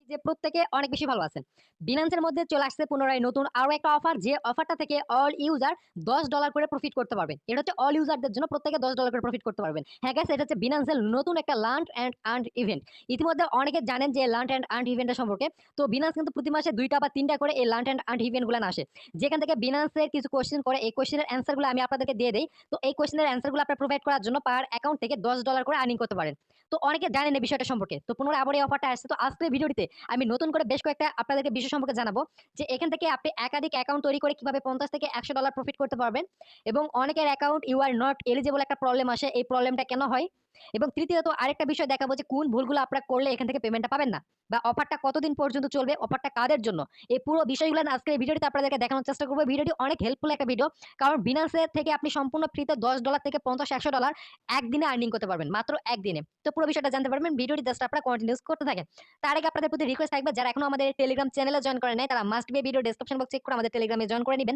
যে প্রত্যেকে অনেক বেশি ভালো আছেন। বিনান্সের মধ্যে চলে আসছে পুনরায় নতুন আরো একটা অফার, যে অফারটা থেকে অল ইউজার $10 করে প্রফিট করতে পারবেন। এটা হচ্ছে অল ইউজারদের জন্য, প্রত্যেকে $10 করে প্রফিট করতে পারবেন। হ্যাঁ গাইস, এটা হচ্ছে বিনান্সের নতুন একটা লার্ন অ্যান্ড আর্ন ইভেন্ট। ইতিমধ্যে অনেকে জানেন যে লার্ন অ্যান্ড আর্ন ইভেন্টের সম্পর্কে। তো বিনান্স কিন্তু প্রতি মাসে 2টা বা 3টা করে এই লার্ন অ্যান্ড আর্ন ইভেন্টগুলো আসে, যেখান থেকে বিনান্সের কিছু কোয়েশ্চেন করে, এই কোয়েশ্চেনের অ্যান্সারগুলো আমি আপনাদেরকে দিয়ে দেই। তো এই কোয়েশ্চেনের অ্যান্সারগুলো আপনারা প্রোভাইড করার জন্য পার অ্যাকাউন্ট থেকে $10 করে আর্নিং করতে পারেন। তো অনেকে জানেন এই বিষয়টা সম্পর্কে। তো পুনরায় আবার এই অফারটা আসছে। তো আজকের ভিডিওটিতে আমি নতুন করে বেশ কয়েকটা আপনাদেরকে বিষয় সম্পর্কে জানাবো, যে এখান থেকে আপনি একাধিক অ্যাকাউন্ট তৈরি করে কিভাবে 50 থেকে $100 প্রফিট করতে পারবেন। এবং অনেকের account you are not eligible একটা প্রবলেম আসে, এই প্রবলেমটা কেন হয়। এবং তৃতীয়ত আরেকটা বিষয় দেখাবো যে কোন ভুলগুলো আপনারা করলে এখান থেকে পেমেন্টটা পাবেন না, বা অফারটা কতদিন পর্যন্ত চলবে, অফারটা কাদের জন্য। এই পুরো বিষয়গুলো আজকের এই ভিডিওতে আপনাদেরকে দেখানোর চেষ্টা করবো। ভিডিওটি অনেক হেল্পফুল একটা ভিডিও, কারণ বিনান্সের থেকে আপনি সম্পূর্ণ ফ্রিতে $10 থেকে 50-100 একদিনে আর্নিং করতে পারবেন, মাত্র একদিনে। তো পুরো বিষয়টা জানতে পারবেন, ভিডিওটি জাস্ট আপনারা কন্টিনিউস করতে থাকেন। তার আগে আপনাদের প্রতি রিকোয়েস্ট থাকবে, যারা এখনো আমাদের টেলিগ্রাম চ্যানেলে জয়েন করে নাই, তারা must be video description box check করে আমাদের টেলিগ্রামে জয়েন করে নেবেন।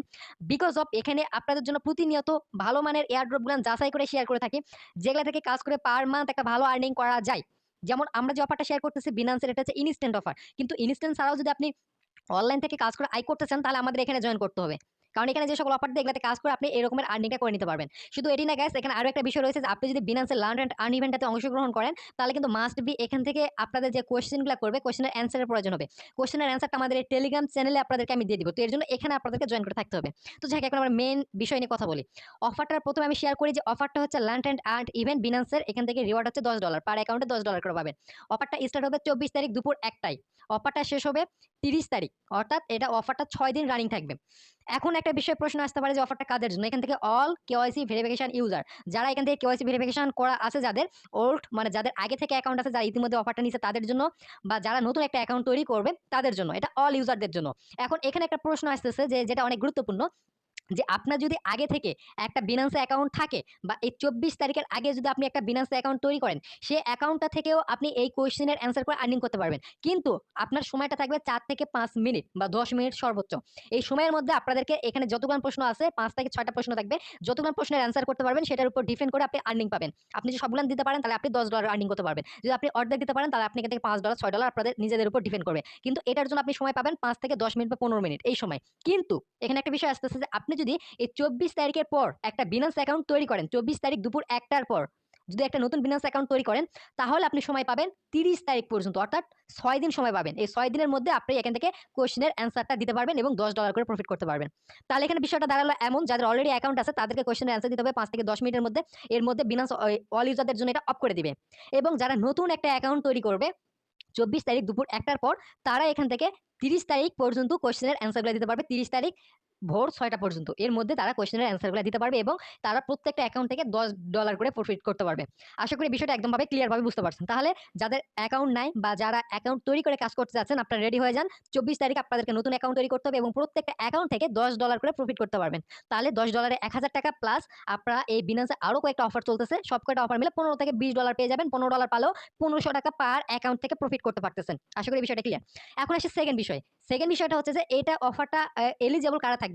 বিকজ অফ এখানে আপনাদের জন্য প্রতিনিয়ত ভালো মানের এয়ারড্রপ গুলো যাচাই করে শেয়ার করে থাকি, যেগুলা থেকে কাজ করে পার মান্থ একটা ভালো আর্নিং করা যায়। যেমন আমরা যে অফারটা শেয়ার করতেছি বিনান্সের, এটা হচ্ছে ইনস্ট্যান্ট অফার। কিন্তু ইনস্ট্যান্ট ছাড়াও যদি আপনি অনলাইন থেকে কাজ করে আয় করতে চান, তাহলে আমাদের এখানে জয়েন করতে হবে। কারণ এখানে যে সকল অফার দিয়ে এগুলাতে কাজ করে আপনি এরকমের আর্নিংটা করে নিতে পারবেন। শুধু এটি না গাইস, এখানে আরো একটা বিষয় রয়েছে, যে আপনি যদি বিনান্সের লার্ন অ্যান্ড আর্ন ইভেন্টটাতে অংশগ্রহণ করেন, তাহলে কিন্তু মাস্ট বি এখান থেকে আপনাদের যে কোয়েশ্চেনগুলো করবে, কোয়েশ্চেনের অ্যান্সারের প্রয়োজন হবে। কোয়েশ্চেনের অ্যান্সারটা আমাদের এই টেলিগ্রাম চ্যানেলে আপনাদেরকে আমি দিয়ে দিব। তো এর জন্য এখানে আপনাদেরকে জয়েন করে থাকতে হবে। তো যাই হোক, এখন আমরা মেইন বিষয় নিয়ে কথা বলি। অফারটার প্রথমে আমি শেয়ার করি যে অফারটা হচ্ছে লার্ন অ্যান্ড আর্ন ইভেন্ট বিনান্সের। এখান থেকে রিওয়ার্ড হচ্ছে $10, পার অ্যাকাউন্টে $10 করে পাবেন। অফারটা স্টার্ট হবে 24 তারিখ দুপুর 1টায়। অফারটা শেষ হবে 30 তারিখ, অর্থাৎ এটা অফারটা 6 দিন রানিং থাকবে। এখন একটা বিষয় প্রশ্ন আসতে পারে যে অফারটা কাদের জন্য। এখান থেকে অল কেওয়াইসি ভেরিফিকেশন ইউজার, যারা এখান থেকে কেওয়াইসি ভেরিফিকেশন করা আছে, যাদের ওল্ড মানে যাদের আগে থেকে অ্যাকাউন্ট আছে, যারা ইতিমধ্যে অফারটা নিচ্ছে তাদের জন্য, বা যারা নতুন একটা অ্যাকাউন্ট তৈরি করবে তাদের জন্য, এটা অল ইউজারদের জন্য। এখন এখানে একটা প্রশ্ন আসতেছে, যে যেটা অনেক গুরুত্বপূর্ণ, যে আপনার যদি আগে থেকে একটা বিনান্স অ্যাকাউন্ট থাকে, বা এই 24 তারিখের আগে যদি আপনি একটা বিনান্স অ্যাকাউন্ট তৈরি করেন, সেই অ্যাকাউন্টটা থেকেও আপনি এই কোয়েশ্চেনের অ্যান্সার করে আর্নিং করতে পারবেন। কিন্তু আপনার সময়টা থাকবে 4 থেকে 5 মিনিট বা 10 মিনিট সর্বোচ্চ। এই সময়ের মধ্যে আপনাদেরকে এখানে যতগুলো প্রশ্ন আছে, 5 থেকে 6টা প্রশ্ন থাকবে, যতগুলো প্রশ্নের অ্যান্সার করতে পারবেন সেটার উপর ডিপেন্ড করে আপনি আর্নিং পাবেন। আপনি যদি সবগুলো দিতে পারেন, তাহলে আপনি $10 আর্নিং করতে পারবেন। যদি আপনি অর্ধেক দিতে পারেন, তাহলে আপনি এখান থেকে $5 $6 আপনাদের নিজেদের উপর ডিপেন্ড করবে। কিন্তু এটার জন্য আপনি সময় পাবেন 5 থেকে 10 মিনিট বা 15 মিনিট এই সময়। কিন্তু এখানে একটা বিষয় আসতেছে, যে আপনি যদি এই 24 তারিখের পর একটা বিনান্স অ্যাকাউন্ট তৈরি করেন, 24 তারিখ দুপুর 1টার পর যদি একটা নতুন বিনান্স অ্যাকাউন্ট তৈরি করেন, তাহলে আপনি সময় পাবেন 30 তারিখ পর্যন্ত, অর্থাৎ 6 দিন সময় পাবেন। এই 6 দিনের মধ্যে আপনি এখান থেকে কোয়েশ্চেনের অ্যান্সারটা দিতে পারবেন এবং $10 করে প্রফিট করতে পারবেন। তাহলে এখানে বিষয়টা দাঁড়ালো এমন, যাদের অলরেডি অ্যাকাউন্ট আছে তাদেরকে কোয়েশ্চেনের অ্যান্সার দিতে হবে 5 থেকে 10 মিনিটের মধ্যে। এর মধ্যে বিনান্স অল ইউজারদের জন্য এটা অফ করে দিবে। এবং যারা নতুন একটা অ্যাকাউন্ট তৈরি করবে 24 তারিখ দুপুর 1টার পর, তারা এখান থেকে 30 তারিখ পর্যন্ত কোয়েশ্চেনের অ্যান্সারগুলো দিতে পারবে। 30 তারিখ ভোর 6টা পর্যন্ত এর মধ্যে তারা কোয়েশ্চেনের অ্যান্সারগুলো দিতে পারবে, এবং তারা প্রত্যেকটা অ্যাকাউন্ট থেকে $10 করে প্রফিট করতে পারবে। আশা করি বিষয়টা একদমভাবে ক্লিয়ার ভাবে বুঝতে পারছেন। তাহলে যাদের অ্যাকাউন্ট নাই, বা যারা অ্যাকাউন্ট তৈরি করে কাজ করতে যাচ্ছেন, আপনারা রেডি হয়ে যান। 24 তারিখ আপনাদেরকে নতুন অ্যাকাউন্ট তৈরি করতে হবে, এবং প্রত্যেকটা অ্যাকাউন্ট থেকে $10 করে প্রফিট করতে পারবেন। তাহলে $10 1000 প্লাস আপনারা এই বিনান্সে আরো কয়েকটা অফার চলতেছে, সব কয়টা অফার মিলে 15 থেকে $20 পেয়ে যাবেন। $15 পালেও $1500 পার অ্যাকাউন্ট থেকে প্রফিট করতে পারতেছেন। আশা করি বিষয়টা ক্লিয়ার। এখন আসে সেকেন্ড বিষয়। সেকেন্ড বিষয়টা হচ্ছে যে এটা অফারটা এলিজেবল কারা থাকবে।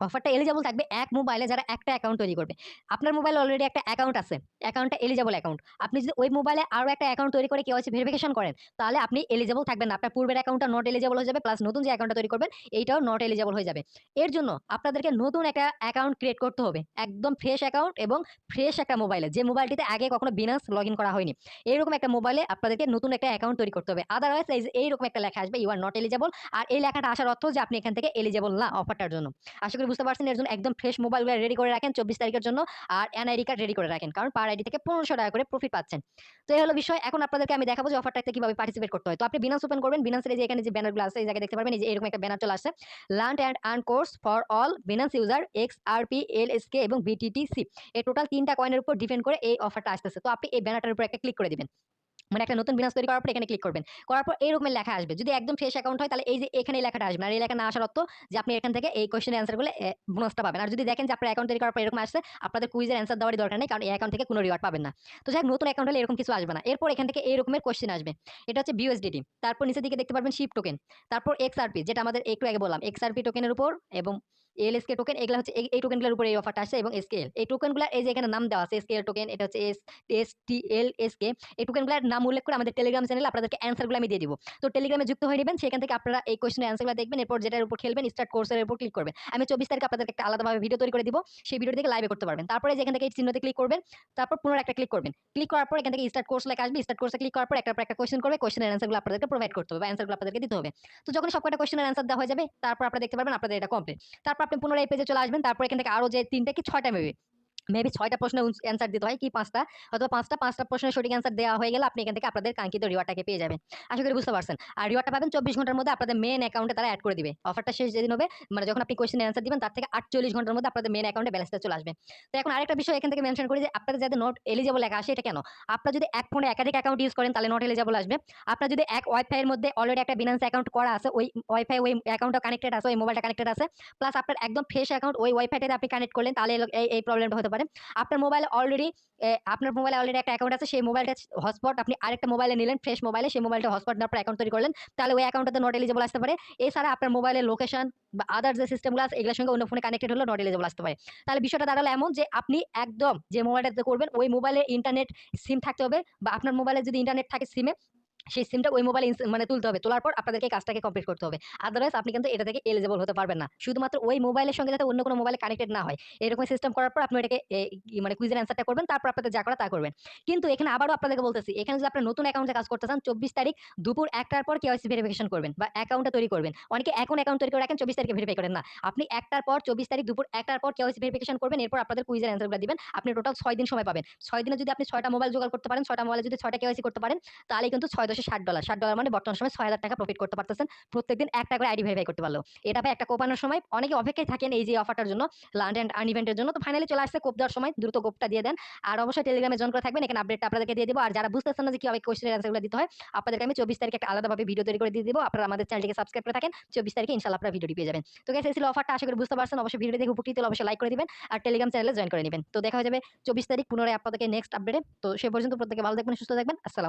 অফারটা এলিজেবল থাকবে এক মোবাইলে যারা একটা অ্যাকাউন্ট তৈরি করবে। আপনার মোবাইলে অলরেডি একটা অ্যাকাউন্ট আছে, অ্যাকাউন্টটা এলিজেবল অ্যাকাউন্ট। আপনি যদি ওই মোবাইলে আরো একটা অ্যাকাউন্ট তৈরি করে কেওয়াইসি ভেরিফিকেশন করেন, তাহলে আপনি এলিজেবল থাকবেন না। আপনার পূর্বের অ্যাকাউন্টটা নট এলিজেবল হয়ে যাবে, প্লাস নতুন যে অ্যাকাউন্টটা তৈরি করবেন এইটাও নট এলিজেবল হয়ে যাবে। এর জন্য আপনাদেরকে নতুন একটা অ্যাকাউন্ট ক্রিয়েট করতে হবে, একদম ফ্রেশ অ্যাকাউন্ট, এবং ফ্রেশ একটা মোবাইলে, যে মোবাইলটিতে আগে কখনো বিনান্স লগ ইন করা হয়নি, এইরকম একটা মোবাইলে আপনাদেরকে নতুন একটা অ্যাকাউন্ট তৈরি করতে হবে। আদারওয়াইজ এইরকম একটা লেখা আসবে, ইউ আর নট এলিজেবল। আর এই লেখাটা আসার অর্থ যে আপনি এখান থেকে এলিজেবল না অফারটার জন্য। আশা করি বুঝতে পারছেন। এর জন্য একদম ফ্রেশ মোবাইলগুলো রেডি করে রাখেন 24 তারিখের জন্য। আর এনআইডি কার্ড রেডি করে রাখেন, কারণ পার আইডি থেকে $1500 করে প্রফিট পাচ্ছেন। তো এই হলো বিষয়। এখন আপনাদেরকে আমি দেখাবো যে অফারটাতে কিভাবে পার্টিসিপেট করতে হয়। তো আপনি বিনান্স ওপেন করবেন। বিনান্সের এই যে এখানে যে ব্যানারগুলো আছে, এই জায়গায় দেখতে পারবেন, এই যে এরকম একটা ব্যানার চলে আসছে, learn and earn course for all Binance user XRP LSK এবং BTTC। এই টোটাল 3টা কয়েনের উপর ডিপেন্ড করে এই অফারটা আসতেছে। তো আপনি এই ব্যানারটার উপর একটা ক্লিক করে দিবেন। মানে একটা নতুন বিনান্স তৈরি করার পর এখানে ক্লিক করবেন। করার পর এরকমের লেখা আসবে। যদি একদম ফ্রেশ অ্যাকাউন্ট হয়, তাহলে এই যে এখানে এই লেখাটা আসবে। আর এই লেখা না আসার অর্থ যে আপনি এখান থেকে এই কোয়েশ্চেনের অ্যান্সারগুলো বোনাসটা পাবেন। আর যদি দেখেন যে আপনার অ্যাকাউন্ট তৈরি করার পর এরকম আসছে, আপনাদের কুইজের অ্যান্সার দেওয়ারই দরকার নেই, কারণ এই অ্যাকাউন্ট থেকে কোনো রিওয়ার্ড পাবেন না। তো যাই হোক, নতুন অ্যাকাউন্ট হলে এরকম কিছু আসবে না। এরপর এখান থেকে এরকমের কোয়েশ্চেন আসবে। এটা হচ্ছে বিউএসডিটি। তারপর নিচের দিকে দেখতে পারবেন শিপ টোকেন। তারপর XRP, যেটা আমাদের একটু আগে বললাম, XRP টোকেনের উপর, এবং এলএসকে টোকেন, এগুলো হচ্ছে এই টোকেনগুলোর উপরে এই অফারটা আসছে এবং এসকেএল এই টোকেনগুলো এই যে এখানে নাম দেওয়া আছে এসকেএল টোকেন, এটা হচ্ছে এসটিএলএসকে। এই টোকেনগুলোর নাম উল্লেখ করে আমাদের টেলিগ্রাম চ্যানেলে আপনাদেরকে অ্যান্সারগুলো আমি দিয়ে দিব। তো টেলিগ্রামে যুক্ত হয়ে নেবেন, সেখান থেকে আপনারা এই কোশ্চেনের অ্যান্সারগুলো দেখবেন, এরপর যেটার উপর খেলবেন স্টার্ট কোর্সের উপর ক্লিক করবেন। আমি 24 তারিখ আপনাদেরকে একটা আলাদাভাবে ভিডিও তৈরি করে দিব, সেই ভিডিও থেকে লাইভে করতে পারবেন। তারপরে যেখান থেকে এই চিহ্নতে ক্লিক করবেন, তারপর পুনরায় একটা ক্লিক করবেন। ক্লিক করার পর এখান থেকে স্টার্ট কোর্স লেখা আসবে, স্টার্ট কোর্সে ক্লিক করার পর একটার পর একটা কোশ্চেন করবে, কোশ্চেনের অ্যান্সারগুলো আপনাদেরকে প্রোভাইড করতে হবে বা অ্যান্সারগুলো আপনাদেরকে দিতে হবে। তো যখন সবকটা কোশ্চেনের অ্যান্সার দেওয়া হয়ে যাবে, তারপর আপনারা দেখতে পারবেন আপনাদের এটা কমপ্লিট। তারপর আপনি পুনরায় এই পেজে চলে আসবেন, তারপর এখান থেকে আরো যে 3টা কি 6টা মেবি 6টা প্রশ্নের অ্যান্সার দিতে হয় কি 5টা, অথবা 5টা প্রশ্নের সঠিক অ্যান্সার দেওয়া হয়ে গেলে আপনি এখান থেকে আপনাদের কাঙ্ক্ষিত রিওয়ার্ডটাকে পেয়ে যাবেন। আশা করি বুঝতে পারছেন। আর রিওয়ার্ডটা পাবেন 24 ঘন্টার মধ্যে আপনাদের মেইন অ্যাকাউন্টে তারা অ্যাড করে দিবে। অফারটা শেষ যেদিন হবে, মানে যখন আপনি কোশ্চেনের অ্যান্সার দিবেন তার থেকে 48 ঘন্টার মধ্যে আপনাদের মেইন অ্যাকাউন্টে ব্যালেন্সটা চলে আসবে। তো এখন আরেকটা বিষয় এখান থেকে মেনশন করি যে আপনাদের যাদের নট এলিজিবল লেখা আসে, এটা কেন? আপনারা যদি এক ফোনে একাধিক অ্যাকাউন্ট ইউজ করেন তাহলে নট এলিজিবল আসবে। আপনার যদি এক ওয়াইফাই এর মধ্যে অলরেডি একটা বিনান্স অ্যাকাউন্ট করা আছে, ওই ওয়াইফাই ওই অ্যাকাউন্টটা কানেক্টেড আছে, ওই মোবাইলটা কানেক্টেড আছে, প্লাস আপনার একদম ফ্রেশ অ্যাকাউন্ট ওই ওয়াইফাইটাতে আপনি কানেক্ট করলেন, তাহলে এই প্রবলেমটা হতে পারে। আপনার মোবাইলে অলরেডি একটা অ্যাকাউন্ট আছে, সেই মোবাইলটা হটস্পট আপনি আরেকটা মোবাইলে নিলেন, ফ্রেশ মোবাইলে সেই মোবাইলটা হটস্পট নেওয়ার পর অ্যাকাউন্ট তৈরি করলেন, তাহলে ওই অ্যাকাউন্টটাতে নট এলিজিবল আসতে পারে। এছাড়া আপনার মোবাইলের লোকেশন বা আদার যে সিস্টেমগুলো আছে এগুলোর সঙ্গে অন্য ফোনে কানেক্টেড হলে নট এলিজিবল আসতে পারে। তাহলে বিষয়টা দাঁড়ালো এমন যে আপনি একদম যে মোবাইলটাতে করবেন ওই মোবাইলে ইন্টারনেট সিম থাকতে হবে, বা আপনার মোবাইলে যদি ইন্টারনেট থাকে সিমে, সেই সিমটা ওই মোবাইলে মানে তুলতে হবে, তোলার পর আপনাদেরকে কাজটাকে কমপ্লিট করতে হবে। আদারওয়াইজ আপনি কিন্তু এটা থেকে এলিজিবল হতে পারবেন না। শুধুমাত্র ওই মোবাইলের সঙ্গে যাতে অন্য কোনো মোবাইলে কানেক্টেড না হয়, এরকম সিস্টেম করার পর আপনি এটাকে মানে কুইজের অ্যান্সারটা করবেন, তারপর আপনাদের যা করা তা করবেন। কিন্তু এখানে আবারও আপনাদেরকে বলতেছি, এখানে যদি আপনার নতুন অ্যাকাউন্টে কাজ করতে চান, 24 তারিখ দুপুর 1টার পর কেওয়াইসি ভেরিফিকেশন করবেন বা অ্যাকাউন্টটা তৈরি করবেন। অনেকে এখন অ্যাকাউন্ট তৈরি করে রাখেন, 24 তারিখে ভেরিফাই করেন না। আপনি 1টার পর 24 তারিখ দুপুর 1টার পর কেওয়াইসি ভেরিফিকেশন করবেন, এরপর আপনাদের কুইজের অ্যান্সারগুলো দিবেন। আপনি টোটাল 6 দিন সময় পাবেন। 6 দিনে যদি আপনি 6টা মোবাইল জোগাড় করতে পারেন, 6টা মোবাইলে যদি 6টা কেওয়াইসি করতে পারেন, তাহলে কিন্তু $6.60 $60 মানে বর্তমান সময় 6,000 টাকা প্রফিট করতে পারতেছেন প্রত্যেকদিন একটা করে আইডি ভেরিফাই করতে পারলো। এটা ভাই একটা কোপানোর সময় অনেকে অপেক্ষায় থাকেন এই যে অফারটার জন্য, লান্ড এন্ড আর্ন ইভেন্টের জন্য। তো ফাইনালি চলে আসছে, কোপ দেওয়ার সময় দ্রুত কোপটা দিয়ে দেন। আর অবশ্যই টেলিগ্রামে জয়েন করে থাকবেন, এখানে আপডেটটা আপনাদেরকে দিয়ে দেবো। আর যারা বুঝতেছেন না যে কিভাবে কোশ্চেনের অ্যান্সারগুলো দিতে হয়, আপনাদেরকে আমি 24 তারিখে একটা আলাদাভাবে ভিডিও তৈরি করে দিয়ে দেবো। আপনারা আমাদের চ্যানেলটিকে সাবস্ক্রাইব করে থাকেন, 24 তারিখে ইনশাআল্লাহ আপনারা ভিডিওটি পেয়ে যাবেন। তো গাইস এই ছিল অফারটা, আশা করি বুঝতে পারছেন। অবশ্যই ভিডিও দেখে উপকৃত হলে অবশ্যই লাইক করে দিবেন আর টেলিগ্রাম চ্যানেলে জয়েন করে নেবেন। তো দেখা হয়ে যাবে 24 তারিখ পুনরায় আপনাদেরকে নেক্সট আপডেটে। তো সে পর্যন্ত প্রত্যেকে ভালো থাকবেন, সুস্থ থাকবেন। আসসালাম।